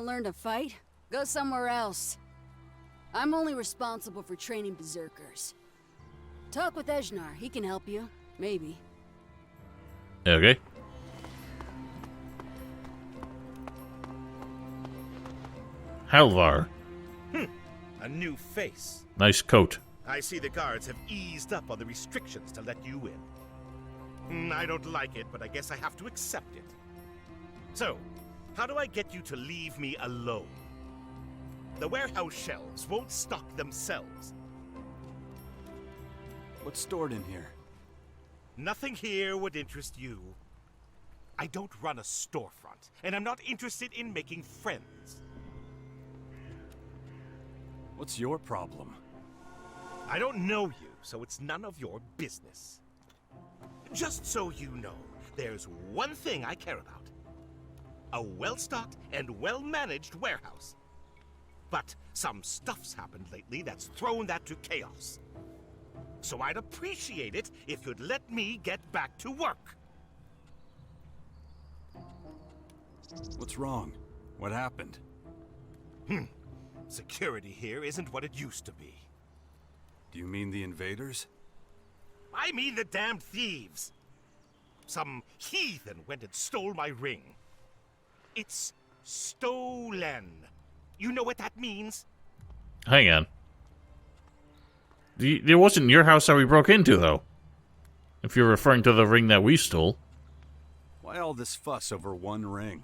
want to learn to fight? Go somewhere else. I'm only responsible for training berserkers. Talk with Ejnar, he can help you. Maybe. Okay. Halvar. A new face. Nice coat. I see the guards have eased up on the restrictions to let you in. I don't like it, but I guess I have to accept it. So, how do I get you to leave me alone? The warehouse shelves won't stock themselves. What's stored in here? Nothing here would interest you. I don't run a storefront, and I'm not interested in making friends. What's your problem? I don't know you, so it's none of your business. Just so you know, there's one thing I care about. A well-stocked and well-managed warehouse. But some stuff's happened lately that's thrown that to chaos. So I'd appreciate it if you'd let me get back to work. What's wrong? What happened? Security here isn't what it used to be. Do you mean the invaders? I mean the damned thieves. Some heathen went and stole my ring. It's stolen. You know what that means? Hang on. It wasn't your house that we broke into, though. If you're referring to the ring that we stole. Why all this fuss over one ring?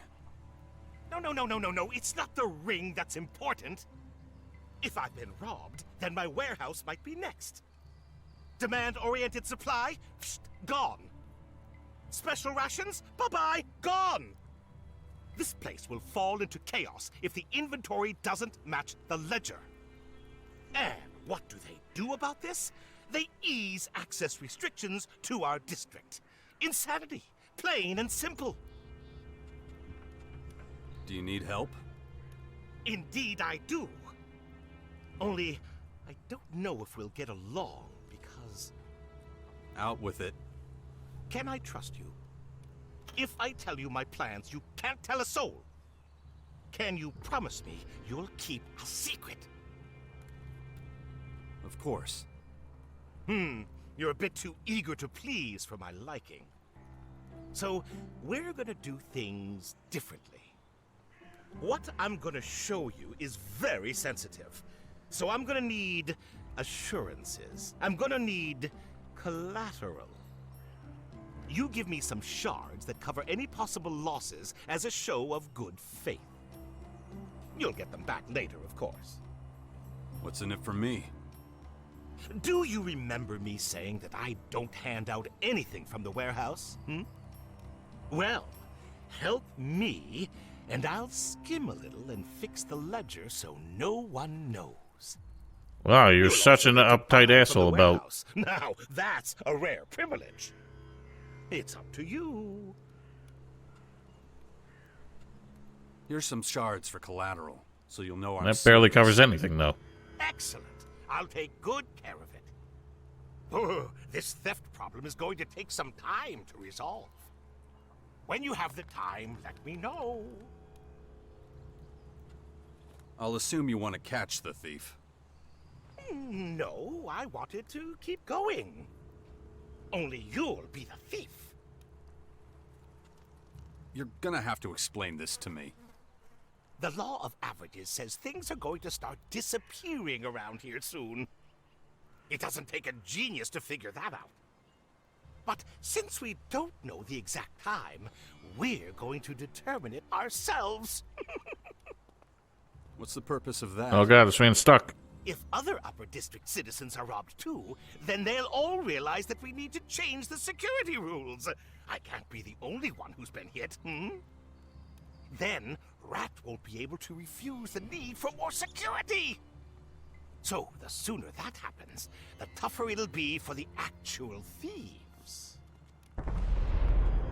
No. It's not the ring that's important. If I've been robbed, then my warehouse might be next. Demand-oriented supply? Psst, gone. Special rations? Bye-bye, gone. This place will fall into chaos if the inventory doesn't match the ledger. And what do they do about this? They ease access restrictions to our district. Insanity, plain and simple. Do you need help? Indeed I do. Only, I don't know if we'll get along because... Out with it. Can I trust you? If I tell you my plans, you can't tell a soul. Can you promise me you'll keep a secret? Of course. You're a bit too eager to please for my liking. So, we're gonna do things differently. What I'm gonna show you is very sensitive. So I'm gonna need assurances. I'm gonna need collateral. You give me some shards that cover any possible losses as a show of good faith. You'll get them back later, of course. What's in it for me? Do you remember me saying that I don't hand out anything from the warehouse? Well, help me, and I'll skim a little and fix the ledger so no one knows. Wow, you're such an uptight asshole about... Now, that's a rare privilege. It's up to you. Here's some shards for collateral, so you'll know I'm That barely covers anything, though. Excellent. I'll take good care of it. Oh, this theft problem is going to take some time to resolve. When you have the time, let me know. I'll assume you want to catch the thief. No, I wanted to keep going. Only you'll be the thief. You're gonna have to explain this to me. The law of averages says things are going to start disappearing around here soon. It doesn't take a genius to figure that out. But since we don't know the exact time, we're going to determine it ourselves. What's the purpose of that? Oh god, this man's stuck. If other Upper District citizens are robbed too, then they'll all realize that we need to change the security rules. I can't be the only one who's been hit, Then, Rat won't be able to refuse the need for more security. So, the sooner that happens, the tougher it'll be for the actual thieves.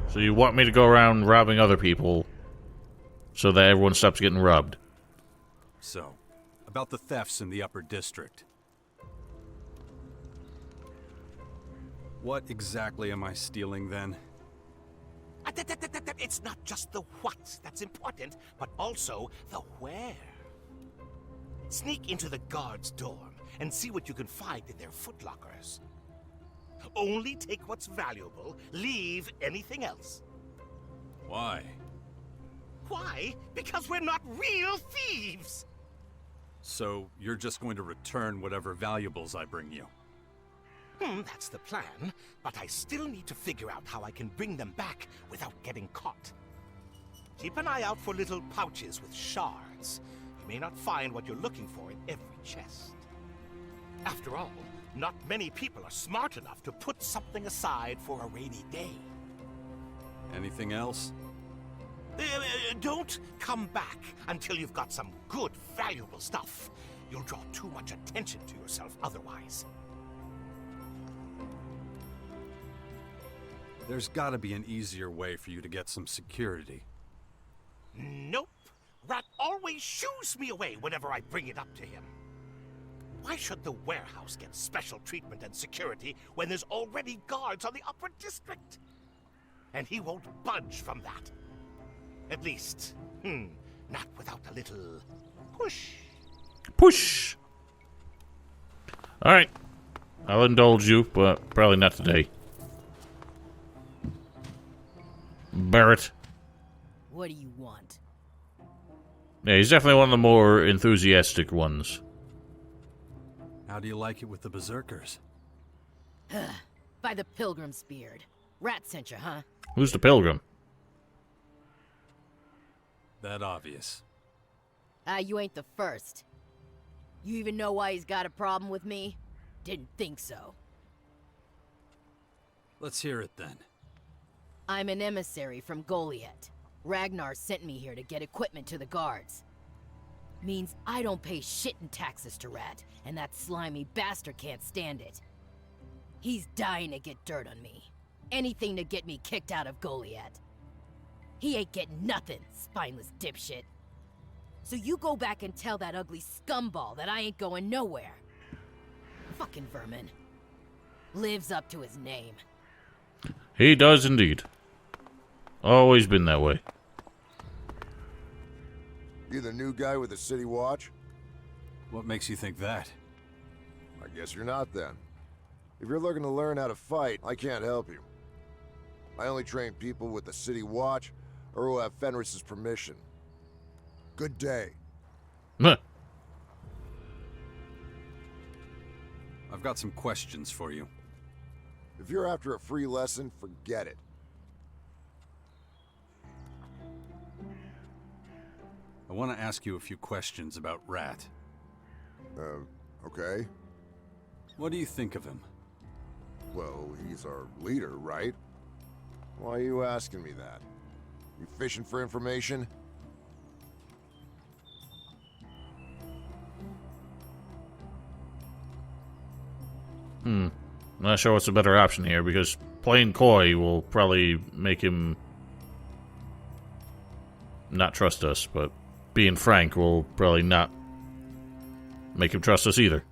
So you want me to go around robbing other people so that everyone stops getting robbed? So, about the thefts in the Upper District. What exactly am I stealing then? It's not just the what that's important, but also the where. Sneak into the guards' dorm and see what you can find in their footlockers. Only take what's valuable, leave anything else. Why? Why? Because we're not real thieves! So, you're just going to return whatever valuables I bring you? That's the plan, but I still need to figure out how I can bring them back without getting caught. Keep an eye out for little pouches with shards. You may not find what you're looking for in every chest. After all, not many people are smart enough to put something aside for a rainy day. Anything else? Don't come back until you've got some good, valuable stuff. You'll draw too much attention to yourself otherwise. There's gotta be an easier way for you to get some security. Nope. Rat always shoos me away whenever I bring it up to him. Why should the warehouse get special treatment and security when there's already guards on the upper district? And he won't budge from that. At least, not without a little push. Push! Alright. I'll indulge you, but probably not today. Barrett. What do you want? Yeah, he's definitely one of the more enthusiastic ones. How do you like it with the Berserkers? By the Pilgrim's beard. Rat sent you, huh? Who's the pilgrim? That obvious. You ain't the first. You even know why he's got a problem with me? Didn't think so. Let's hear it then. I'm an emissary from Goliath. Ragnar sent me here to get equipment to the guards. Means I don't pay shit in taxes to Rat, and that slimy bastard can't stand it. He's dying to get dirt on me. Anything to get me kicked out of Goliath. He ain't getting nothing, spineless dipshit. So you go back and tell that ugly scumball that I ain't going nowhere. Fucking vermin. Lives up to his name. He does indeed. Always been that way. You the new guy with the city watch? What makes you think that? I guess you're not then. If you're looking to learn how to fight, I can't help you. I only train people with the city watch or who have Fenris's permission. Good day. Huh. I've got some questions for you. If you're after a free lesson, forget it. I want to ask you a few questions about Rat. Okay. What do you think of him? Well, he's our leader, right? Why are you asking me that? You fishing for information? Not sure what's a better option here, because playing coy will probably make him not trust us, but being frank will probably not make him trust us either.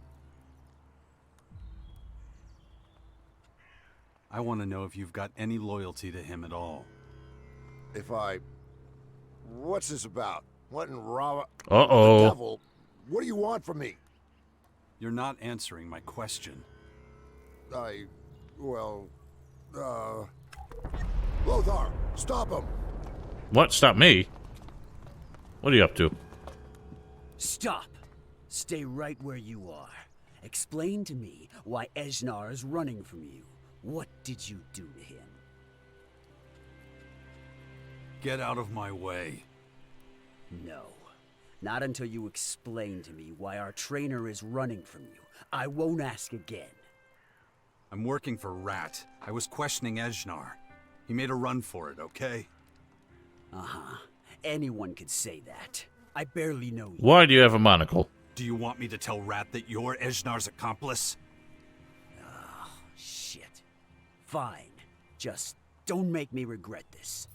I want to know if you've got any loyalty to him at all. If I... What's this about? What in Rava... Uh-oh. The devil? What do you want from me? You're not answering my question. Lothar, stop him! What? Stop me? What are you up to? Stop! Stay right where you are. Explain to me why Esnar is running from you. What did you do to him? Get out of my way. No. Not until you explain to me why our trainer is running from you. I won't ask again. I'm working for Rat. I was questioning Esnar. He made a run for it, okay? Uh-huh. Anyone could say that. I barely know you. Why do you have a monocle? Do you want me to tell Rat that you're Esnar's accomplice? Oh, shit. Fine. Just don't make me regret this.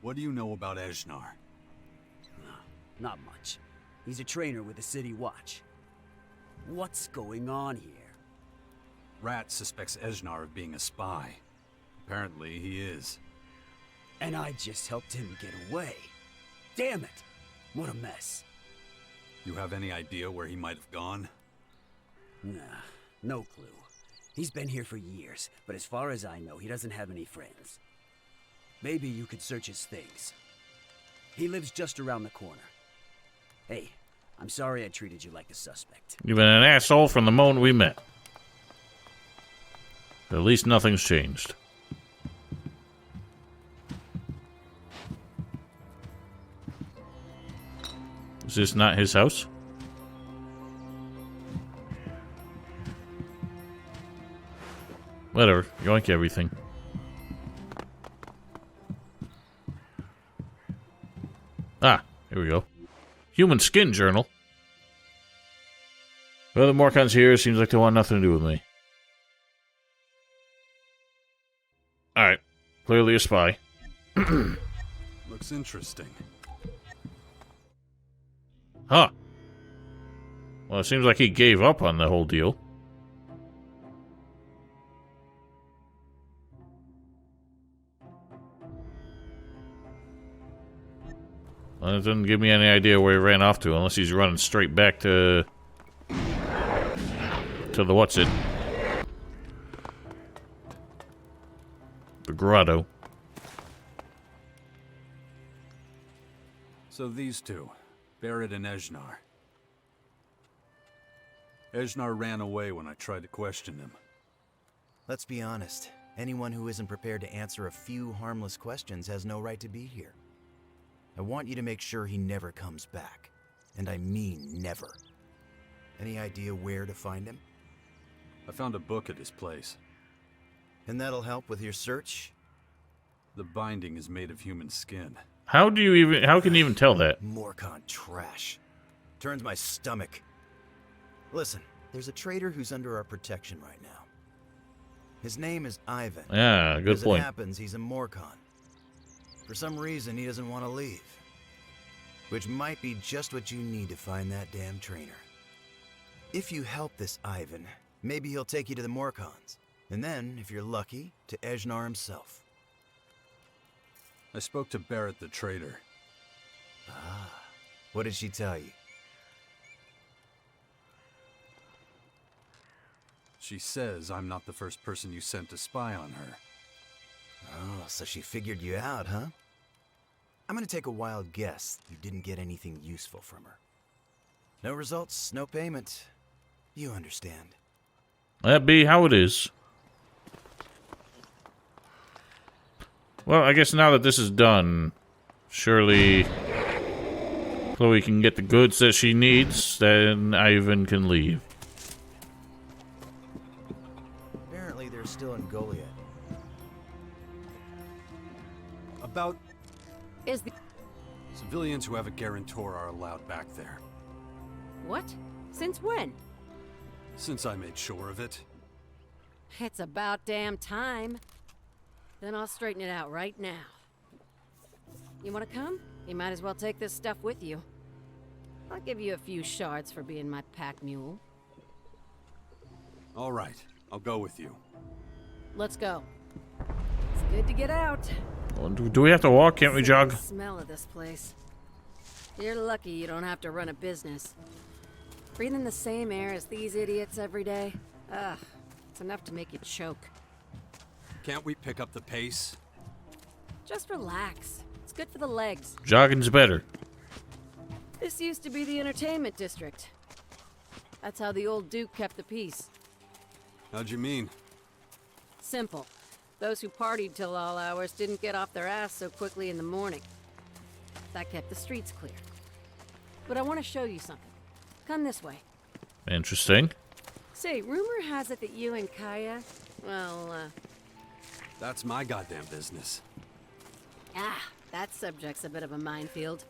What do you know about Esnar? Not much. He's a trainer with the City Watch. What's going on here? Rat suspects Esnar of being a spy. Apparently, he is. And I just helped him get away. Damn it! What a mess. You have any idea where he might have gone? Nah, no clue. He's been here for years, but as far as I know, he doesn't have any friends. Maybe you could search his things. He lives just around the corner. Hey, I'm sorry I treated you like a suspect. You've been an asshole from the moment we met. At least nothing's changed. Is this not his house? Whatever. Yoink everything. Ah, here we go. Human skin journal. Well, the Morkon's here. Seems like they want nothing to do with me. Alright. Clearly a spy. Looks interesting. Huh. Well, it seems like he gave up on the whole deal. Well, it doesn't give me any idea where he ran off to, unless he's running straight back to the what's-it? The Grotto. So these two, Barrett and Ejnar. Ejnar ran away when I tried to question him. Let's be honest. Anyone who isn't prepared to answer a few harmless questions has no right to be here. I want you to make sure he never comes back. And I mean never. Any idea where to find him? I found a book at his place. And that'll help with your search? The binding is made of human skin. How can you even tell that? Morkon trash. Turns my stomach. Listen, there's a traitor who's under our protection right now. His name is Ivan. Yeah, good point. As it happens, he's a Morkon. For some reason, he doesn't want to leave. Which might be just what you need to find that damn trainer. If you help this Ivan, maybe he'll take you to the Morkons. And then, if you're lucky, to Ejnar himself. I spoke to Barrett the traitor. Ah, what did she tell you? She says I'm not the first person you sent to spy on her. Oh, so she figured you out, huh? I'm gonna take a wild guess you didn't get anything useful from her. No results, no payment. You understand. That be how it is. Well, I guess now that this is done, surely Chloe can get the goods that she needs, then Ivan can leave. Apparently they're still in Goliath. About Is the... civilians who have a guarantor are allowed back there. What? Since when? Since I made sure of it. It's about damn time. Then I'll straighten it out right now. You wanna come? You might as well take this stuff with you. I'll give you a few shards for being my pack mule. All right, I'll go with you. Let's go. It's good to get out. Well, do we have to walk? Can't we jog? The smell of this place. You're lucky you don't have to run a business. Breathing the same air as these idiots every day. Ugh, it's enough to make you choke. Can't we pick up the pace? Just relax. It's good for the legs. Jogging's better. This used to be the entertainment district. That's how the old Duke kept the peace. How'd you mean? Simple. Those who partied till all hours didn't get off their ass so quickly in the morning. That kept the streets clear. But I want to show you something. Come this way. Interesting. Say, rumor has it that you and Kaya, well, That's my goddamn business. that subject's a bit of a minefield.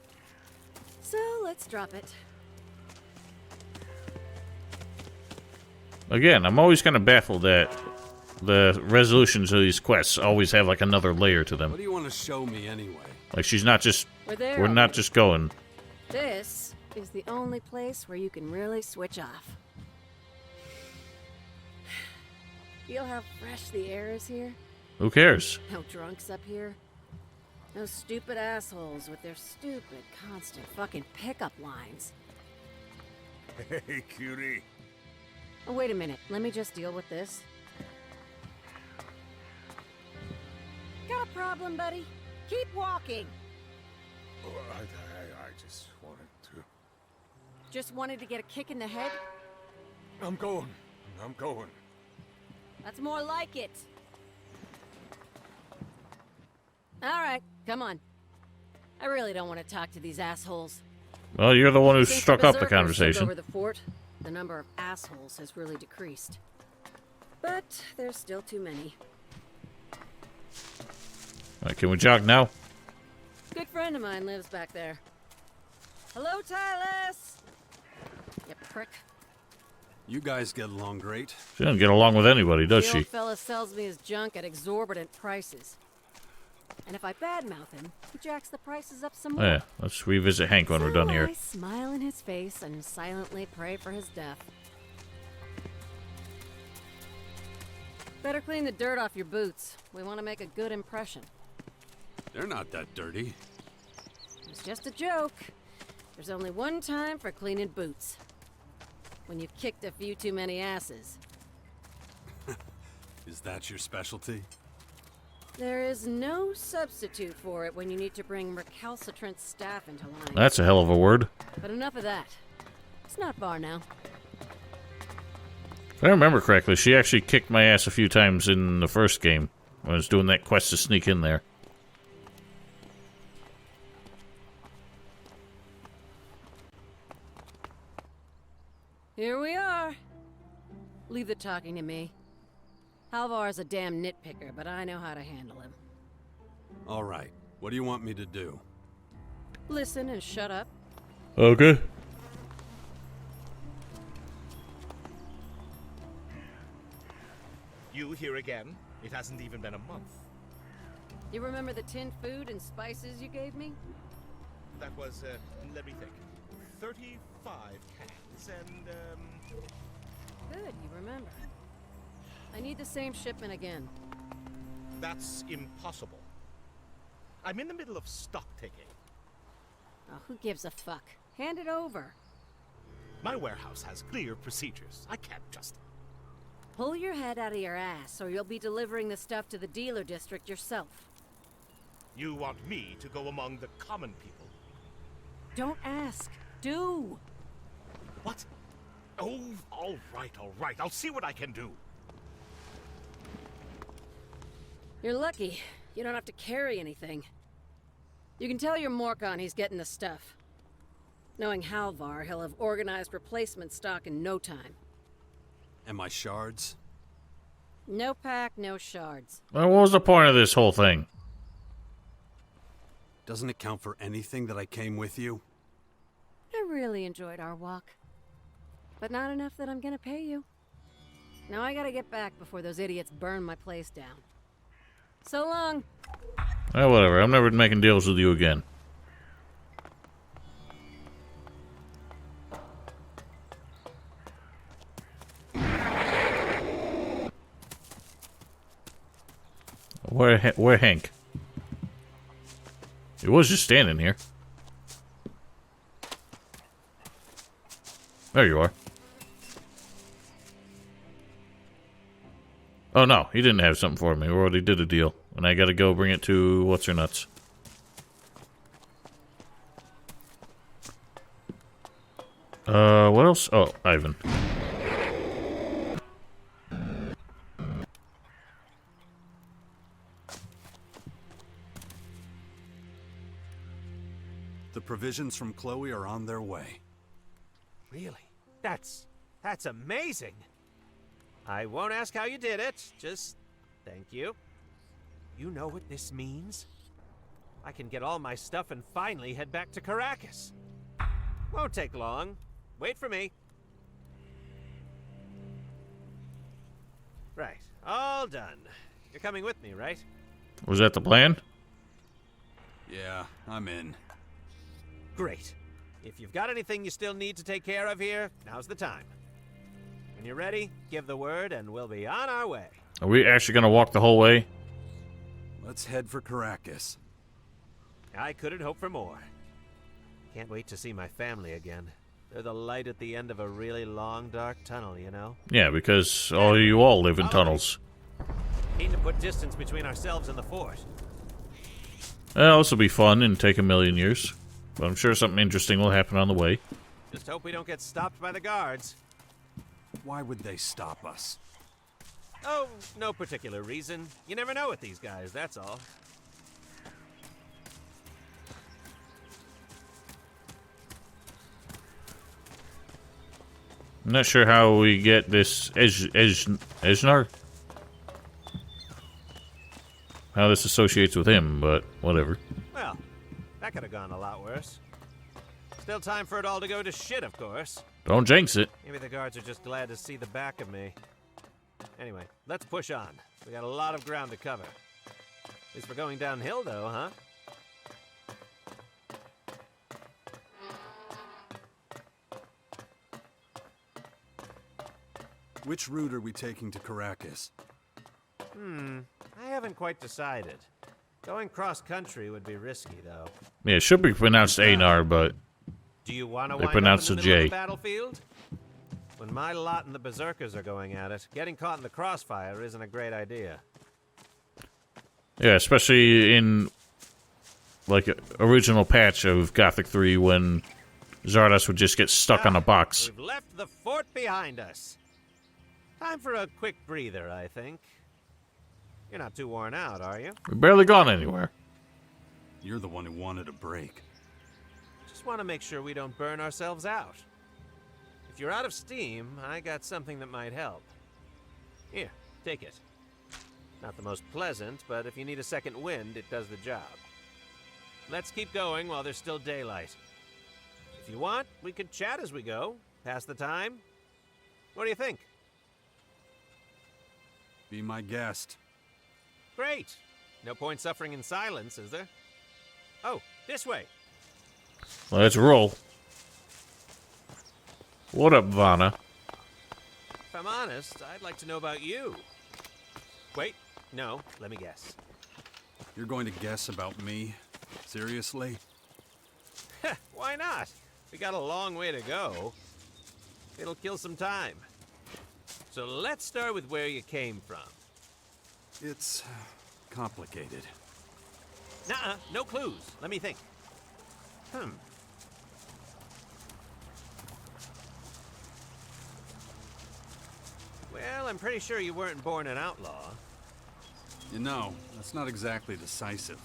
So, let's drop it. Again, I'm always kind of baffled that the resolutions of these quests always have like another layer to What them. do you want to show me anyway? Like she's not just We're we're not just going. This is the only place where you can really switch off. Feel how fresh the air is here? Who cares? No drunks up here. Those stupid assholes with their stupid, constant fucking pickup lines. Hey, cutie. Oh, wait a minute. Let me just deal with this. Got a problem, buddy? Keep walking. Oh, I just wanted to... Just wanted to get a kick in the head? I'm going. That's more like it. All right, come on. I really don't want to talk to these assholes. Well, you're the one who Since struck up the berserkers took conversation. over the fort, the number of assholes has really decreased. But there's still too many. Alright, can we jog now? Good friend of mine lives back there. Hello, Tyler. You prick. You guys get along great. She doesn't get along with anybody, does The she? old fella sells me his junk at exorbitant prices. And if I badmouth him, he jacks the prices up some more. Yeah, let's revisit Hank when we're done here. I smile in his face and silently pray for his death. Better clean the dirt off your boots. We want to make a good impression. They're not that dirty. It's just a joke. There's only one time for cleaning boots. When you've kicked a few too many asses. Is that your specialty? There is no substitute for it when you need to bring recalcitrant staff into line. That's a hell of a word. But enough of that. It's not far now. If I remember correctly, she actually kicked my ass a few times in the first game when I was doing that quest to sneak in there. Here we are. Leave the talking to me. Halvar's a damn nitpicker, but I know how to handle him. All right. What do you want me to do? Listen and shut up. Okay. You here again? It hasn't even been a month. You remember the tinned food and spices you gave me? That was, let me think. 35 cans and, Good, you remember. I need the same shipment again. that's impossible. I'm in the middle of stock taking. Oh, who gives a fuck? Hand it over. My warehouse has clear procedures. I can't just... Pull your head out of your ass, or you'll be delivering the stuff to the dealer district yourself. You want me to go among the common people? Don't ask. Do. What? Oh, all right. I'll see what I can do. You're lucky. You don't have to carry anything. You can tell your Morkon he's getting the stuff. Knowing Halvar, he'll have organized replacement stock in no time. And my shards? No pack, no shards. Well, what was the point of this whole thing? Doesn't it count for anything that I came with you? I really enjoyed our walk. But not enough that I'm gonna pay you. Now I gotta get back before those idiots burn my place down. So long. Well, whatever. I'm never making deals with you again. Where Hank? He was just standing here. There you are. Oh no, he didn't have something for me. We already did a deal. And I gotta go bring it to what's-her-nuts. What else? Oh, Ivan. The provisions from Chloe are on their way. Really? That's amazing. I won't ask how you did it, just thank you. You know what this means? I can get all my stuff and finally head back to Caracas. Won't take long. Wait for me. Right, all done. You're coming with me, right? Was that the plan? Yeah, I'm in. Great. If you've got anything you still need to take care of here, now's the time. When you're ready, give the word and we'll be on our way. Are we actually gonna walk the whole way? Let's head for Caracas. I couldn't hope for more. Can't wait to see my family again. They're the light at the end of a really long, dark tunnel, you know? Yeah, because you all live in tunnels. Need to put distance between ourselves and the fort. Well, this will be fun and take a million years. But I'm sure something interesting will happen on the way. Just hope we don't get stopped by the guards. Why would they stop us? Oh, no particular reason. You never know with these guys, that's all. I'm not sure how we get this Ejnar. How this associates with him, but whatever. Well, that could have gone a lot worse. Still time for it all to go to shit, of course. Don't jinx it. Maybe the guards are just glad to see the back of me. Anyway, let's push on. We got a lot of ground to cover. At least we're going downhill, though, huh? Which route are we taking to Caracas? I haven't quite decided. Going cross-country would be risky, though. Yeah, it should be pronounced Anar, but Do you want to They wind pronounce up in the the middle J. of the battlefield? When my lot and the Berserkers are going at it, getting caught in the crossfire isn't a great idea. yeah, especially in like original patch of Gothic 3 when Zardos would just get stuck on a box. We've left the fort behind us. Time for a quick breather, I think. You're not too worn out, are you? We've barely gone anywhere. You're the one who wanted a break. Just want to make sure we don't burn ourselves out. If you're out of steam, I got something that might help. Here, take it. Not the most pleasant, but if you need a second wind, it does the job. Let's keep going while there's still daylight. If you want, we could chat as we go. Pass the time. What do you think? Be my guest. Great. No point suffering in silence, is there? Oh, this way. Let's roll. What up, Vanna? If I'm honest, I'd like to know about you. Wait, no, let me guess. You're going to guess about me? Seriously? Why not? We got a long way to go. It'll kill some time. So let's start with where you came from. It's complicated. Nuh-uh, no clues. Let me think. Well, I'm pretty sure you weren't born an outlaw. You know, that's not exactly decisive.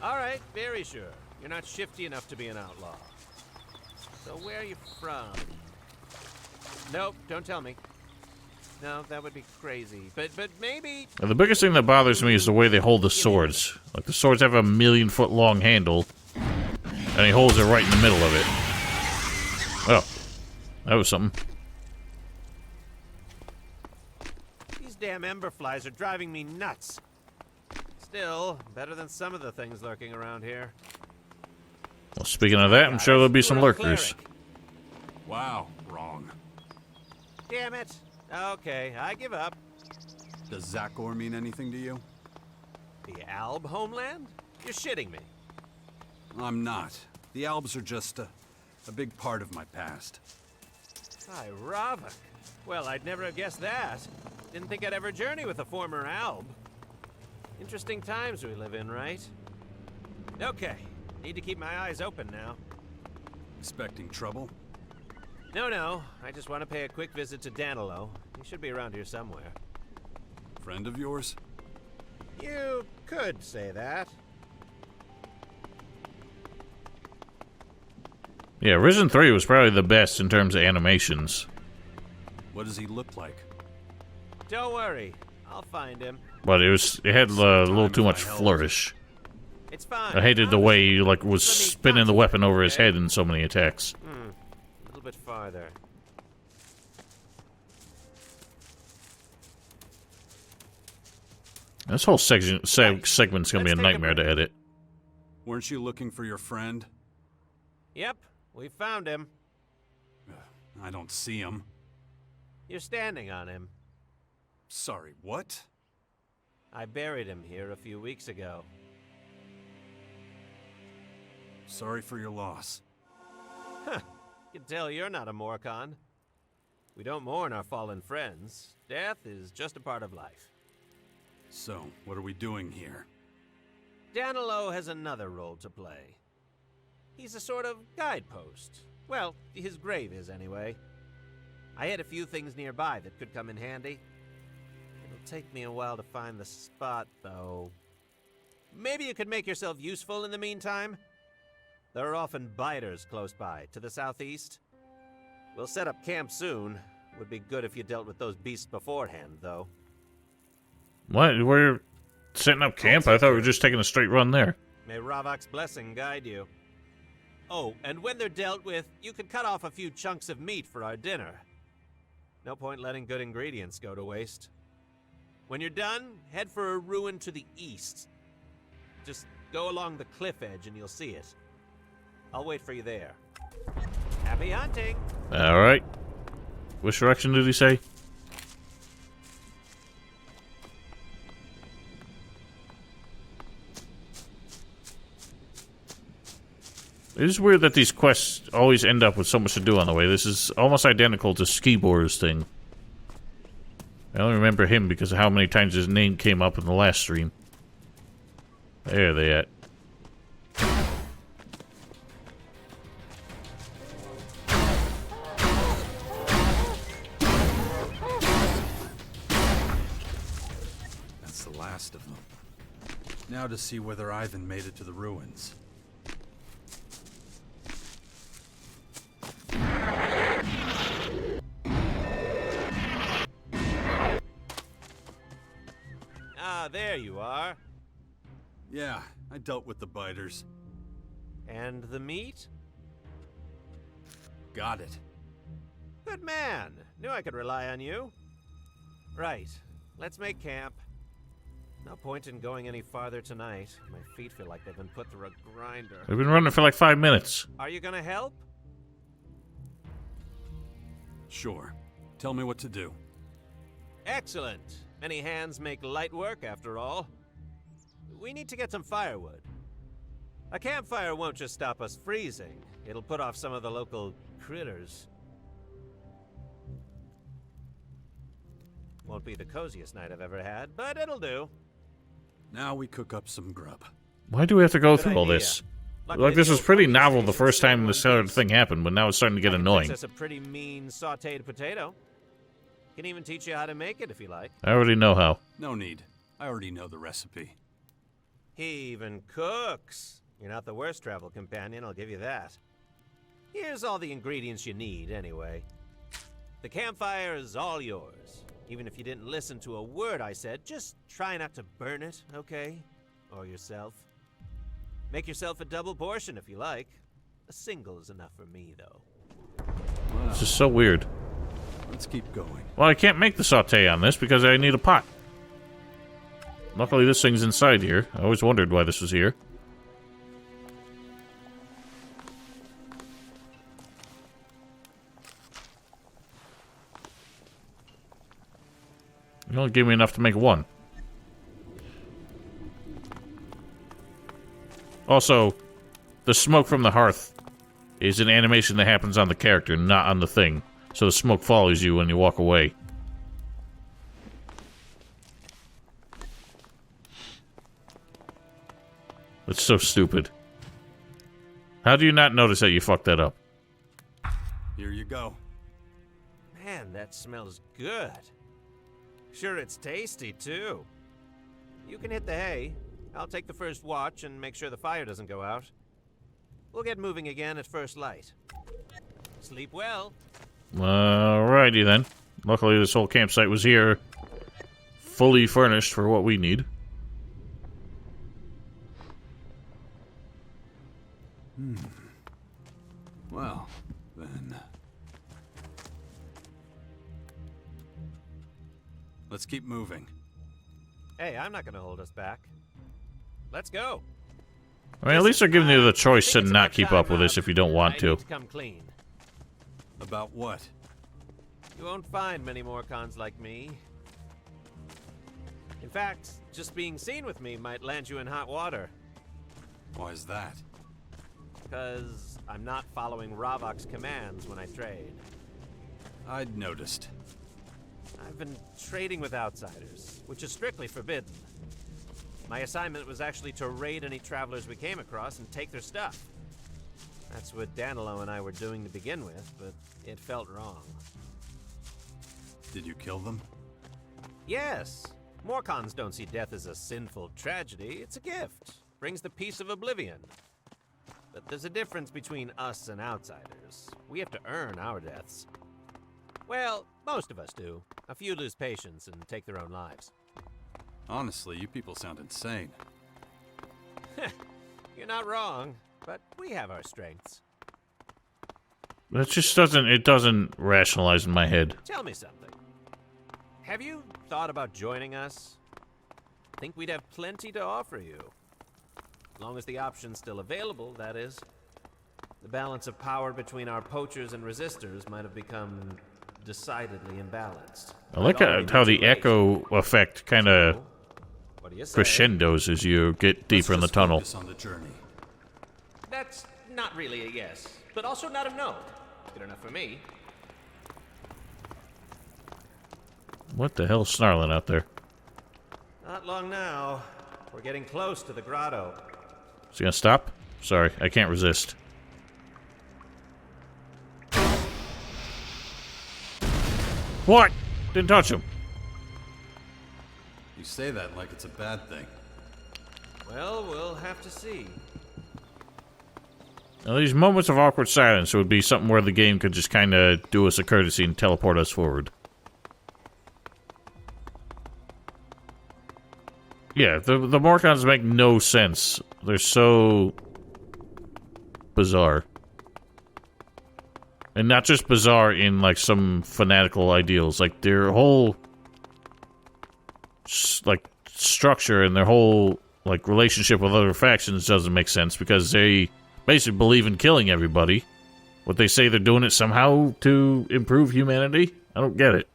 All right, very sure. You're not shifty enough to be an outlaw. So where are you from? Nope, don't tell me. No, that would be crazy. But maybe... Now, the biggest thing that bothers me is the way they hold the swords. Like, the swords have a 1,000,000-foot long handle, and he holds it right in the middle of it. Oh, that was something. These damn emberflies are driving me nuts. Still, better than some of the things lurking around here. Well, speaking of that, I'm sure there'll be some You're a lurkers. cleric. Wow, wrong. Damn it. Okay, I give up. Does Zakor mean anything to you? The Alb homeland? You're shitting me. I'm not. The Albs are just a big part of my past. Ravok. Well, I'd never have guessed that. Didn't think I'd ever journey with a former Alb. Interesting times we live in, right? Okay, need to keep my eyes open now. Expecting trouble? No, I just want to pay a quick visit to Danilo. He should be around here somewhere. Friend of yours? You could say that. Yeah, Risen 3 was probably the best in terms of animations. What does he look like? Don't worry, I'll find him. But it had a little too much flourish. It's fine. I hated the way he was Let me spinning the weapon over his okay? head in so many attacks. A little bit farther. This whole segment's gonna be Let's a take a nightmare to break. edit. Weren't you looking for your friend? Yep, we found him. I don't see him. You're standing on him. Sorry, what? I buried him here a few weeks ago. Sorry for your loss. Huh. You can tell you're not a Morkon. We don't mourn our fallen friends. Death is just a part of life. So, what are we doing here? Danilo has another role to play. He's a sort of guidepost. Well, his grave is anyway. I had a few things nearby that could come in handy. It'll take me a while to find the spot, though. Maybe you could make yourself useful in the meantime? There are often biters close by, to the southeast. We'll set up camp soon. Would be good if you dealt with those beasts beforehand, though. What? We're setting up camp? I thought we were just taking a straight run there. May Ravok's blessing guide you. Oh, and when they're dealt with, you could cut off a few chunks of meat for our dinner. No point letting good ingredients go to waste. When you're done, head for a ruin to the east. Just go along the cliff edge and you'll see it. I'll wait for you there. Happy hunting! Alright. Which direction did he say? It is weird that these quests always end up with so much to do on the way. This is almost identical to Skibor's thing. I only remember him because of how many times his name came up in the last stream. There they at. That's the last of them. Now to see whether Ivan made it to the ruins. Ah, there you are. Yeah, I dealt with the biters. And the meat? Got it. Good man. Knew I could rely on you. Right. Let's make camp. No point in going any farther tonight. My feet feel like they've been put through a grinder. We've been running for like 5 minutes. Are you gonna help? Sure. Tell me what to do. Excellent. Many hands make light work, after all. We need to get some firewood. A campfire won't just stop us freezing. It'll put off some of the local critters. Won't be the coziest night I've ever had, but it'll do. Now we cook up some grub. Why do we have to go Good through all idea. this? Luckily, Like, this was the pretty old novel police the station first time still this in one sort of piece. thing happened, but now it's starting to get I can annoying. fix us a pretty mean sautéed potato. Can even teach you how to make it if you like. I already know how. No need. I already know the recipe. He even cooks. You're not the worst travel companion, I'll give you that. Here's all the ingredients you need, anyway. The campfire is all yours. Even if you didn't listen to a word I said, just try not to burn it, okay? Or yourself. Make yourself a double portion if you like. A single is enough for me, though. Well, It's just so weird. let's keep going. Well, I can't make the sauté on this because I need a pot. Luckily, this thing's inside here. I always wondered why this was here. You only gave me enough to make one. Also, the smoke from the hearth is an animation that happens on the character, not on the thing. So the smoke follows you when you walk away. It's so stupid. How do you not notice that you fucked that up? Here you go. Man, that smells good. Sure, it's tasty, too. You can hit the hay. I'll take the first watch and make sure the fire doesn't go out. We'll get moving again at first light. Sleep well. Alrighty then. Luckily this whole campsite was here, fully furnished for what we need. Well, then. Let's keep moving. Hey, I'm not gonna hold us back. Let's go. I mean, at least they're giving you the choice to Think it's not about keep time, up with this if you don't want I to. need to come clean. About what? You won't find many more cons like me. In fact, just being seen with me might land you in hot water. Why is that? because I'm not following Ravok's commands when I trade. I'd noticed. I've been trading with outsiders, which is strictly forbidden. My assignment was actually to raid any travelers we came across and take their stuff. That's what Danilo and I were doing to begin with, but it felt wrong. Did you kill them? Yes. Morkons don't see death as a sinful tragedy. It's a gift. Brings the peace of oblivion. But there's a difference between us and outsiders. We have to earn our deaths. Well, most of us do. A few lose patience and take their own lives. Honestly, you people sound insane. You're not wrong, but we have our strengths. That just doesn't rationalize in my head. Tell me something. Have you thought about joining us? I think we'd have plenty to offer you. As long as the option's still available, that is. The balance of power between our poachers and resistors might have become decidedly imbalanced. I like how the echo effect kind of crescendos as you get deeper in the tunnel. Focus on the journey. That's not really a yes, but also not a no. Good enough for me. What the hell's snarling out there? Not long now. We're getting close to the grotto. Is he gonna stop? Sorry, I can't resist. What? Didn't touch him. You say that like it's a bad thing. Well, we'll have to see. Now, these moments of awkward silence would be something where the game could just kind of do us a courtesy and teleport us forward. Yeah, the Morkons make no sense. They're so bizarre. And not just bizarre in, like, some fanatical ideals. Like, their whole, like, structure and their whole, like, relationship with other factions doesn't make sense because they basically believe in killing everybody. What they say they're doing it somehow to improve humanity? I don't get it.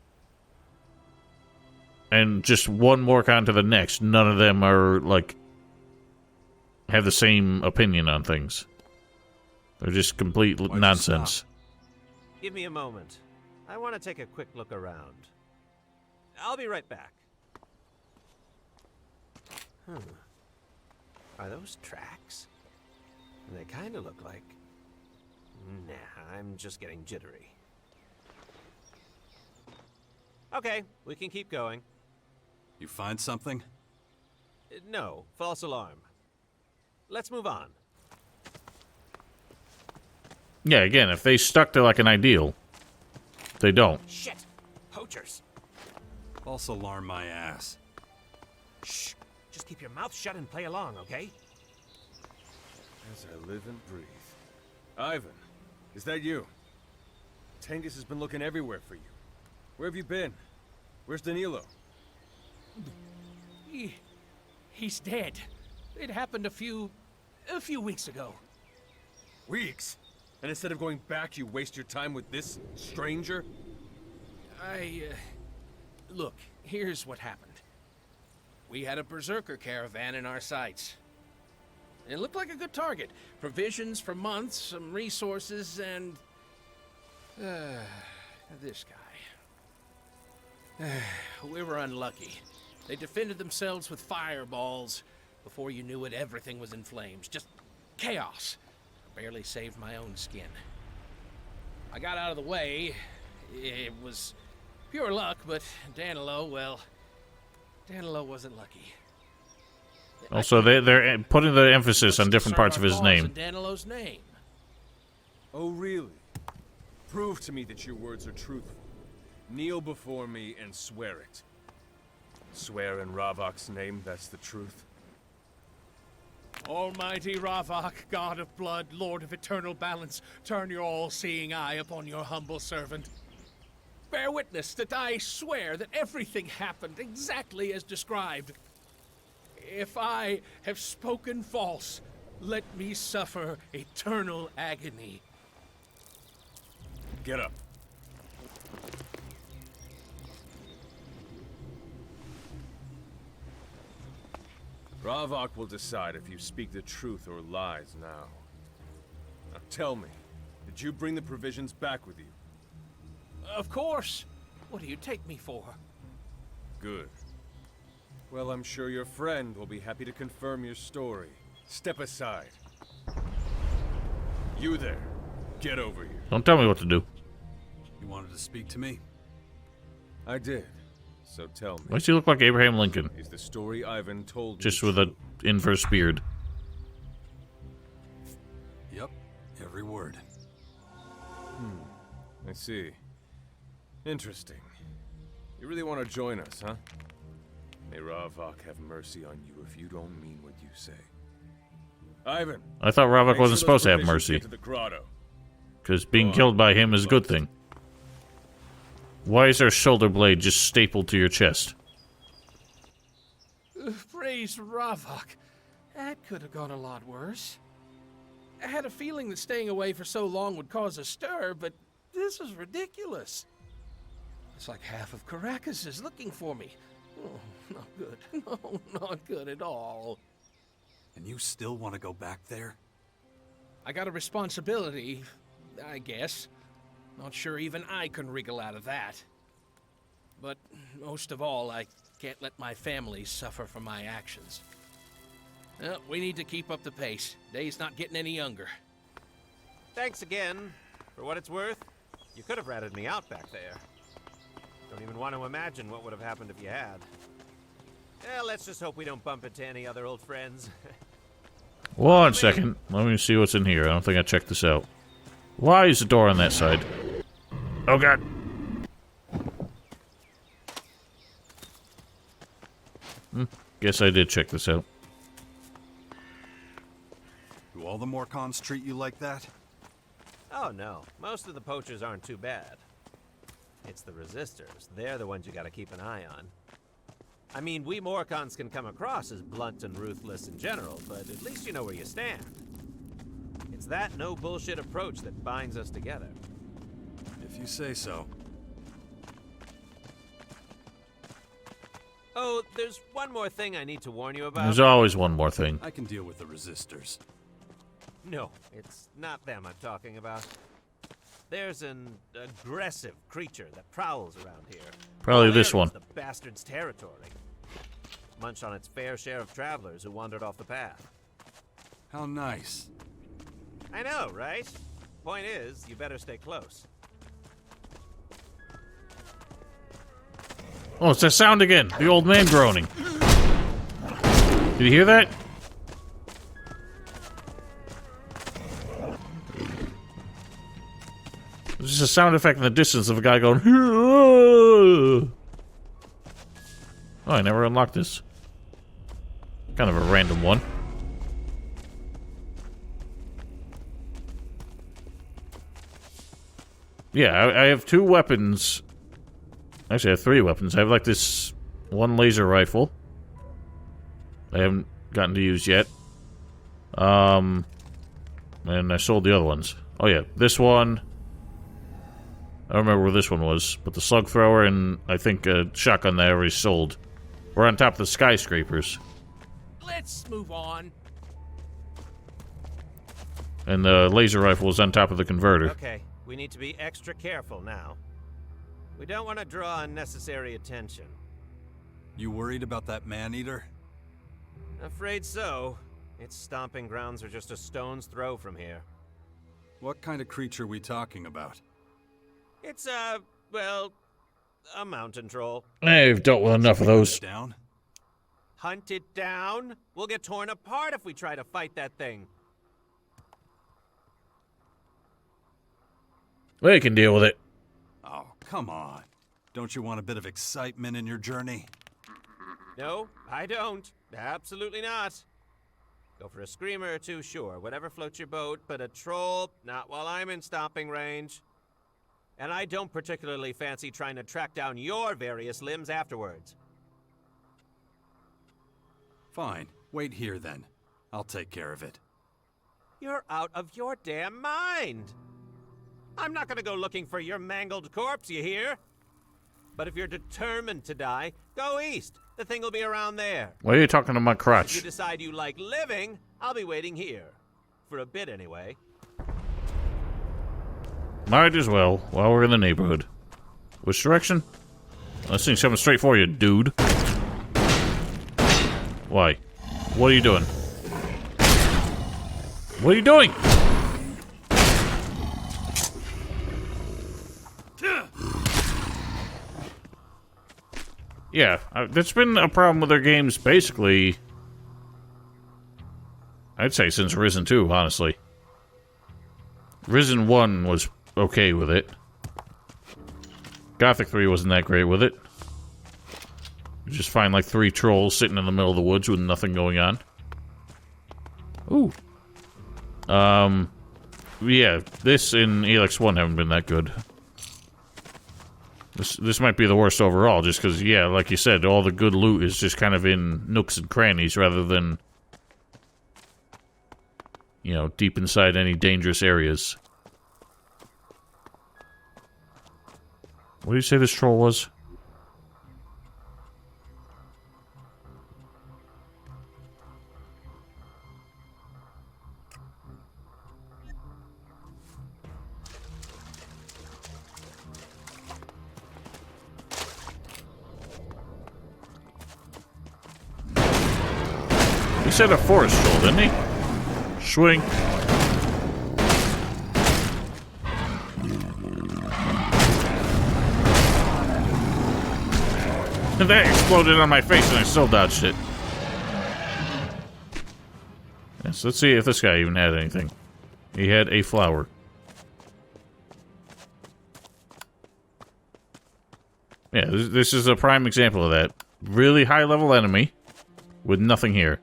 And just one Morkon to the next, none of them are, like, have the same opinion on things. They're just complete nonsense. Give me a moment. I want to take a quick look around. I'll be right back. Are those tracks? They kind of look like... Nah, I'm just getting jittery. Okay, we can keep going. You find something? No, false alarm. Let's move on. Yeah, again, if they stuck to, like, an ideal, they don't. Shit! Poachers! False alarm my ass. Shh! Just keep your mouth shut and play along, okay? As I live and breathe. Ivan, is that you? Tengus has been looking everywhere for you. Where have you been? Where's Danilo? He's dead. It happened a few weeks ago. Weeks? And instead of going back, you waste your time with this stranger? Look, here's what happened. We had a berserker caravan in our sights. It looked like a good target. Provisions for months, some resources, and... this guy. We were unlucky. They defended themselves with fireballs. Before you knew it, everything was in flames. Just chaos. I barely saved my own skin. I got out of the way. It was pure luck, but Danilo, well... Danilo wasn't lucky. Also, they're putting the emphasis on different parts of his name. Danilo's name. Oh, really? Prove to me that your words are truthful. Kneel before me and swear it. Swear in Ravok's name that's the truth? Almighty Ravok, God of blood, Lord of eternal balance, turn your all-seeing eye upon your humble servant. Bear witness that I swear that everything happened exactly as described. If I have spoken false, let me suffer eternal agony. Get up. Ravok will decide if you speak the truth or lies now. Tell me, did you bring the provisions back with you? Of course. What do you take me for? Good. Well, I'm sure your friend will be happy to confirm your story. Step aside. You there. Get over here. Don't tell me what to do. You wanted to speak to me? I did. So tell me. Why does he look like Abraham Lincoln? Is the story Ivan told Just you with an inverse beard. Yep, every word. I see. Interesting. You really want to join us, huh? May Ravok have mercy on you if you don't mean what you say. Ivan! I thought Ravok make wasn't sure supposed to those have provisions mercy. get to the grotto. Because being killed by him is a good thing. Why is there a shoulder blade just stapled to your chest? Praise Ravok. That could have gone a lot worse. I had a feeling that staying away for so long would cause a stir, but this is ridiculous. It's like half of Caracas is looking for me. Oh, not good. No, not good at all. And you still want to go back there? I got a responsibility, I guess. Not sure even I can wriggle out of that. But most of all, I can't let my family suffer for my actions. Well, we need to keep up the pace. Day's not getting any younger. Thanks again. For what it's worth, you could have ratted me out back there. Don't even want to imagine what would have happened if you had. Well, let's just hope we don't bump into any other old friends. One second. Let me see what's in here. I don't think I checked this out. Why is the door on that side? Oh, God. Guess I did check this out. Do all the Morkons treat you like that? Oh, no. Most of the poachers aren't too bad. It's the resistors. They're the ones you gotta keep an eye on. I mean, we Morkons can come across as blunt and ruthless in general, but at least you know where you stand. It's that no-bullshit approach that binds us together. If you say so. Oh, there's one more thing I need to warn you about. There's always one more thing. I can deal with the resistors. No, it's not them I'm talking about. There's an aggressive creature that prowls around here. Probably this one. The bastard's territory. Munched on its fair share of travelers who wandered off the path. How nice. I know, right? Point is, you better stay close. Oh, it's that sound again. The old man groaning. Did you hear that? There's just a sound effect in the distance of a guy going. Oh, I never unlocked this. Kind of a random one. Yeah, I have two weapons. Actually, I have three weapons. I have like this one laser rifle. I haven't gotten to use yet. And I sold the other ones. Oh yeah, this one. I don't remember where this one was, but the slug thrower and I think a shotgun that I already sold. We're on top of the skyscrapers. Let's move on. And the laser rifle is on top of the converter. Okay, we need to be extra careful now. We don't want to draw unnecessary attention. You worried about that man-eater? Afraid so. Its stomping grounds are just a stone's throw from here. What kind of creature we talking about? It's well, a mountain troll. I've dealt with enough of those. Down? Hunt it down? We'll get torn apart if we try to fight that thing. We can deal with it. Oh, come on. Don't you want a bit of excitement in your journey? No, I don't. Absolutely not. Go for a screamer or two, sure. Whatever floats your boat, but a troll, not while I'm in stomping range. And I don't particularly fancy trying to track down your various limbs afterwards. Fine. Wait here, then. I'll take care of it. You're out of your damn mind! I'm not gonna go looking for your mangled corpse, you hear? But if you're determined to die, go east. The thing will be around there. Why are you talking to my If you crotch? decide you like living, I'll be waiting here. For a bit, anyway. Might as well, while we're in the neighborhood. Which direction? This thing's coming straight for you, dude. Why? What are you doing? What are you doing? Yeah, that's been a problem with their games, basically. I'd say since Risen 2, honestly. Risen 1 was okay with it. Gothic 3 wasn't that great with it. You just find like 3 trolls sitting in the middle of the woods with nothing going on. Ooh. Yeah, this and ELEX 1 haven't been that good. This might be the worst overall, just because, yeah, like you said, all the good loot is just kind of in nooks and crannies rather than, you know, deep inside any dangerous areas. What do you say this troll was? He said a forest troll, didn't he? Swing. And that exploded on my face and I still dodged it. Yes, let's see if this guy even had anything. He had a flower. Yeah, this is a prime example of that. Really high level enemy with nothing here.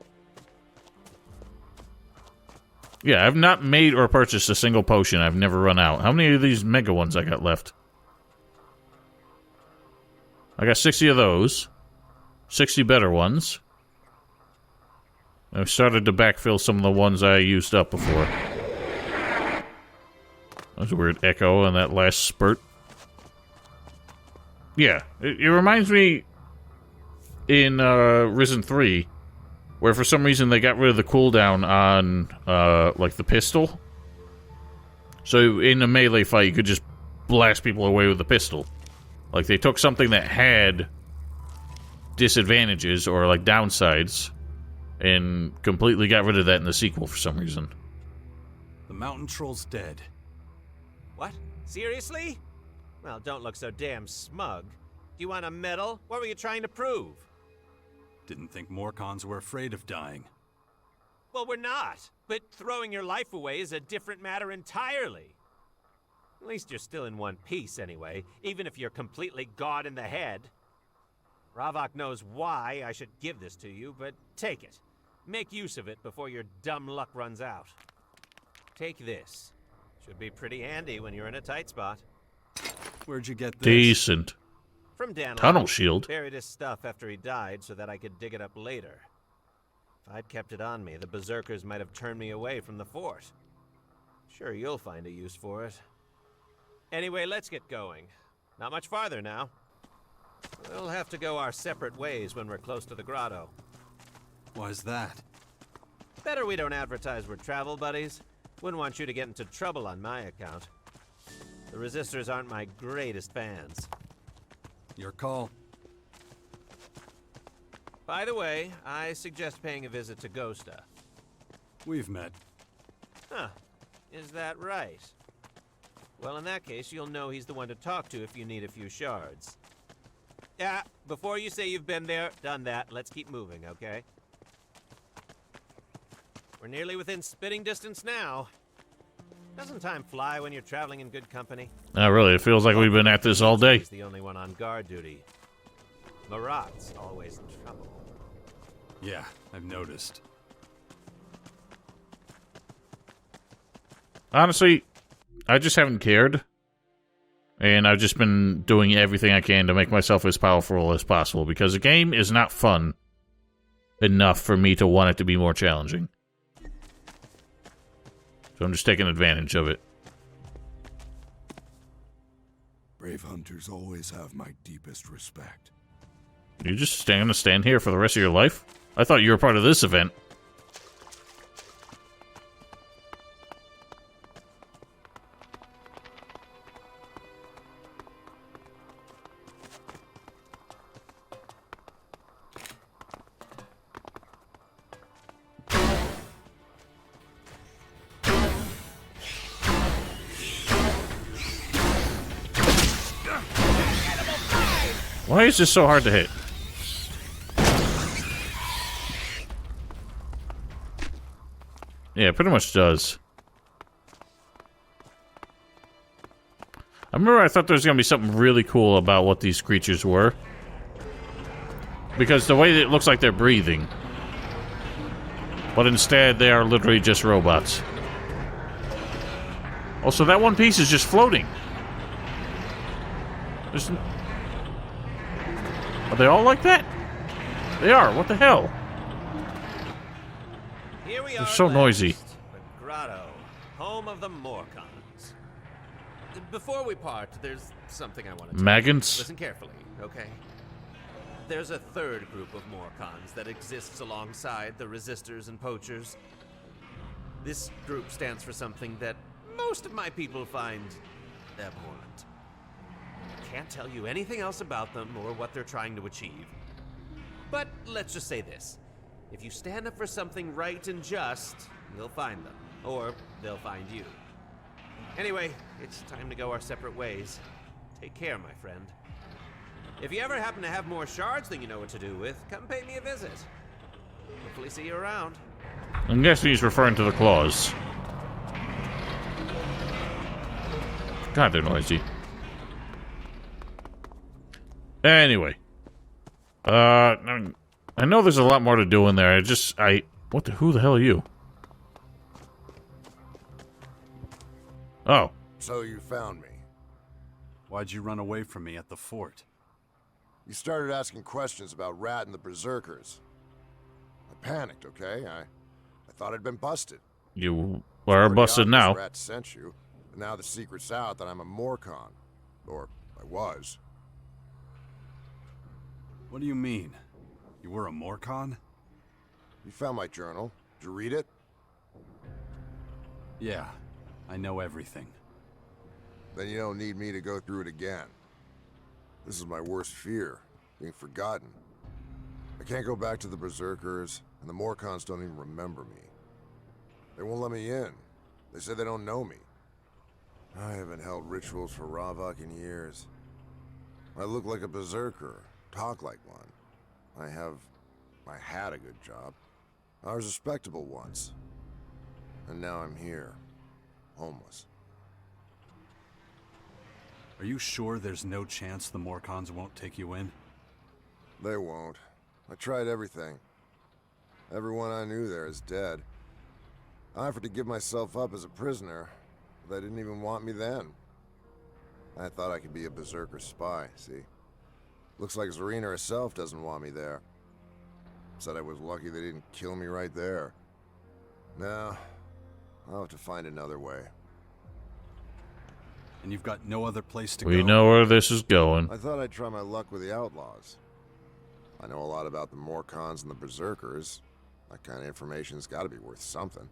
Yeah, I've not made or purchased a single potion. I've never run out. How many of these mega ones I got left? I got 60 of those. 60 better ones. I've started to backfill some of the ones I used up before. That was a weird echo on that last spurt. Yeah, it reminds me in Risen 3, where for some reason they got rid of the cooldown on, like, the pistol. So in a melee fight, you could just blast people away with the pistol. Like, they took something that had disadvantages or, like, downsides and completely got rid of that in the sequel for some reason. The mountain troll's dead. What? Seriously? Well, don't look so damn smug. Do you want a medal? What were you trying to prove? Didn't think Morkons were afraid of dying. Well, we're not. But throwing your life away is a different matter entirely. At least you're still in one piece, anyway, even if you're completely god in the head. Ravok knows why I should give this to you, but take it. Make use of it before your dumb luck runs out. Take this. Should be pretty handy when you're in a tight spot. Where'd you get this? Decent. From Dan. Tunnel shield. Buried his stuff after he died so that I could dig it up later. If I'd kept it on me, the berserkers might have turned me away from the fort. Sure, you'll find a use for it. Anyway, let's get going. Not much farther now. We'll have to go our separate ways when we're close to the grotto. Why's that? Better we don't advertise we're travel buddies. Wouldn't want you to get into trouble on my account. The resistors aren't my greatest fans. Your call. By the way, I suggest paying a visit to Ghosta. We've met. Huh. Is that right? Well, in that case, you'll know he's the one to talk to if you need a few shards. Yeah, before you say you've been there, done that, let's keep moving, okay? We're nearly within spitting distance now. Doesn't time fly when you're traveling in good company? Not really. It feels like we've been at this all day. He's the only one on guard duty. Marat's always in trouble. Yeah, I've noticed. Honestly, I just haven't cared. And I've just been doing everything I can to make myself as powerful as possible, because the game is not fun enough for me to want it to be more challenging. So I'm just taking advantage of it. Brave hunters always have my deepest respect. You just gonna stand here for the rest of your life? I thought you were part of this event. Why is this so hard to hit? Yeah, it pretty much does. I remember I thought there was going to be something really cool about what these creatures were. Because the way it looks like they're breathing. But instead, they are literally just robots. Also, that one piece is just floating. Are they all like that? They are. What the hell? Here we They're are so noisy. The Grotto, home of the Morkons. Before we part, there's something I want to tell you. Maggots? Listen carefully, okay? There's a third group of Morkons that exists alongside the resistors and poachers. This group stands for something that most of my people find abhorrent. Can't tell you anything else about them or what they're trying to achieve. But let's just say this. If you stand up for something right and just, you'll find them. Or they'll find you. Anyway, it's time to go our separate ways. Take care, my friend. If you ever happen to have more shards than you know what to do with, come pay me a visit. Hopefully see you around. I'm guessing he's referring to the claws. God, they're noisy. Anyway. I know there's a lot more to do in there. Who the hell are you? Oh. So you found me. Why'd you run away from me at the fort? You started asking questions about Rat and the Berserkers. I panicked, okay? I thought I'd been busted. You are busted now. Rat sent you, and now the secret's out that I'm a Morkon. Or I was. What do you mean? You were a Morkon? You found my journal. Did you read it? Yeah, I know everything. Then you don't need me to go through it again. This is my worst fear, being forgotten. I can't go back to the Berserkers, and the Morkons don't even remember me. They won't let me in. They say they don't know me. I haven't held rituals for Ravok in years. I look like a Berserker, talk like one. I had a good job. I was respectable once. And now I'm here, homeless. Are you sure there's no chance the Morkons won't take you in? They won't. I tried everything. Everyone I knew there is dead. I offered to give myself up as a prisoner, but they didn't even want me then. I thought I could be a Berserker spy, see? Looks like Zarina herself doesn't want me there. Said I was lucky they didn't kill me right there. No, I'll have to find another way. And you've got no other place to go? We know where this is going. I thought I'd try my luck with the Outlaws. I know a lot about the Morkons and the Berserkers. That kind of information's got to be worth something.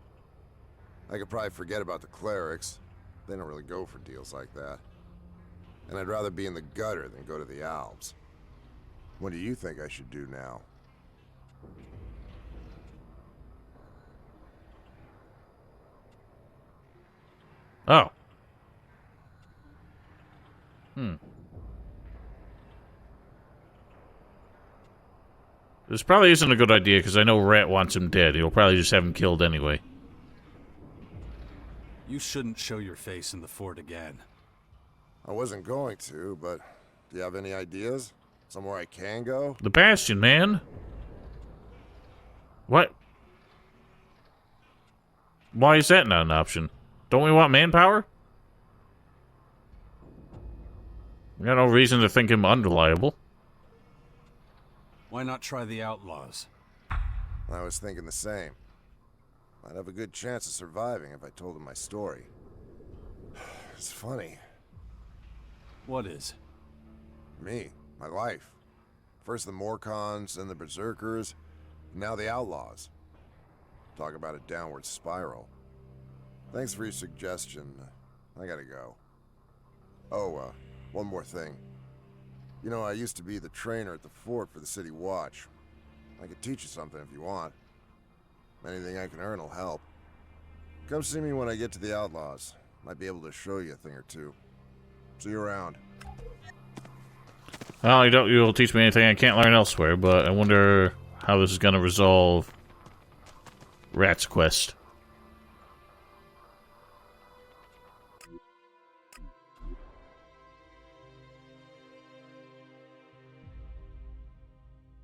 I could probably forget about the clerics. They don't really go for deals like that. And I'd rather be in the gutter than go to the Alps. What do you think I should do now? Oh. This probably isn't a good idea, because I know Rat wants him dead. He'll probably just have him killed anyway. You shouldn't show your face in the fort again. I wasn't going to, but do you have any ideas? Somewhere I can go? The Bastion, man. What? Why is that not an option? Don't we want manpower? We got no reason to think him unreliable. Why not try the Outlaws? I was thinking the same. I'd have a good chance of surviving if I told them my story. It's funny. What is? Me. My life. First the Morkons, then the Berserkers, now the Outlaws. Talk about a downward spiral. Thanks for your suggestion. I gotta go. Oh, one more thing. You know, I used to be the trainer at the fort for the City Watch. I could teach you something if you want. Anything I can earn will help. Come see me when I get to the Outlaws. Might be able to show you a thing or two. See you around. Well, you'll teach me anything I can't learn elsewhere, but I wonder how this is going to resolve Rat's quest.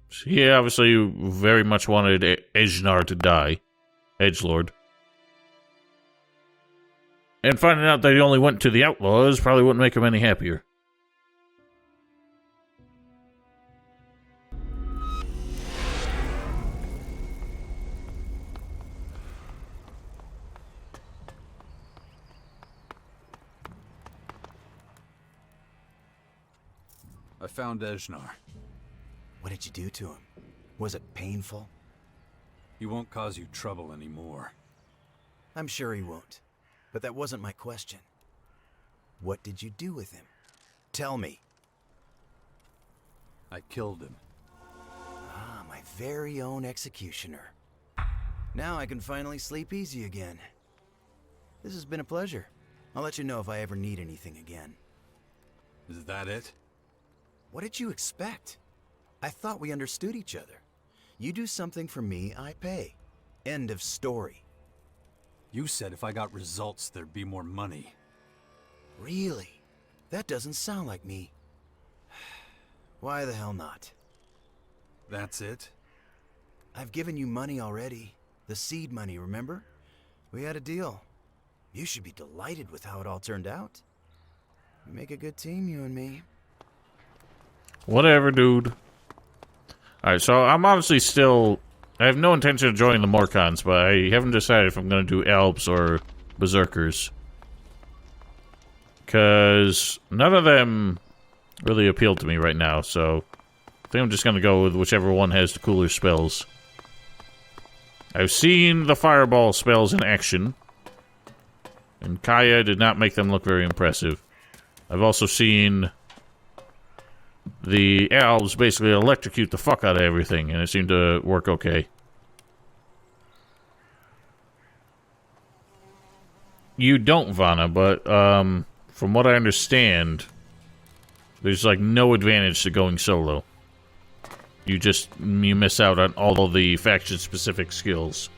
So, yeah, obviously you very much wanted Ejnar to die. Edgelord. And finding out that he only went to the outlaws probably wouldn't make him any happier. I found Ejnar. What did you do to him? Was it painful? He won't cause you trouble anymore. I'm sure he won't. But that wasn't my question. What did you do with him? Tell me. I killed him. Ah, my very own executioner. Now I can finally sleep easy again. This has been a pleasure. I'll let you know if I ever need anything again. Is that it? What did you expect? I thought we understood each other. You do something for me, I pay. End of story. You said if I got results, there'd be more money. Really? That doesn't sound like me. Why the hell not? That's it? I've given you money already. The seed money, remember? We had a deal. You should be delighted with how it all turned out. We make a good team, you and me. Whatever, dude. Alright, so I'm honestly still... I have no intention of joining the Morkons, but I haven't decided if I'm going to do Alps or Berserkers. Because none of them really appeal to me right now, so... I think I'm just going to go with whichever one has the cooler spells. I've seen the Fireball spells in action. And Kaya did not make them look very impressive. I've also seen... the elves basically electrocute the fuck out of everything, and it seemed to work okay. You don't, Vanna, but from what I understand, there's like no advantage to going solo. You miss out on all of the faction-specific skills.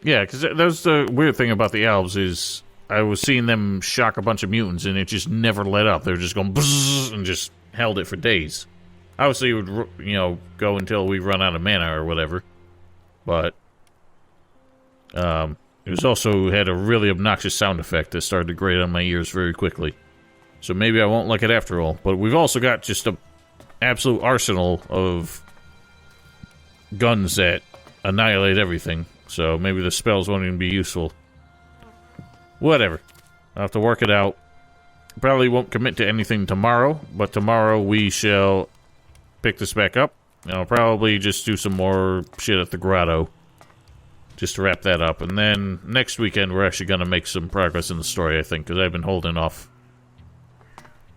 Yeah, because that was the weird thing about the elves is I was seeing them shock a bunch of mutants and it just never let up. They were just going bzzz and just held it for days. Obviously, it would, go until we run out of mana or whatever. But it was also had a really obnoxious sound effect that started to grate on my ears very quickly. So maybe I won't like it after all. But we've also got just an absolute arsenal of guns that annihilate everything. So maybe the spells won't even be useful. Whatever. I'll have to work it out. Probably won't commit to anything tomorrow, but tomorrow we shall pick this back up. And I'll probably just do some more shit at the Grotto. Just to wrap that up. And then next weekend we're actually going to make some progress in the story, I think, because I've been holding off.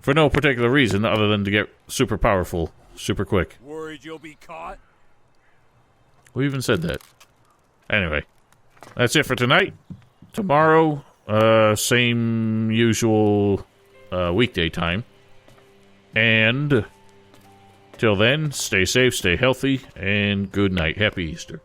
For no particular reason other than to get super powerful, super quick. Worried you'll be caught? Who even said that? Anyway, that's it for tonight. Tomorrow, same usual weekday time. And till then, stay safe, stay healthy, and good night. Happy Easter.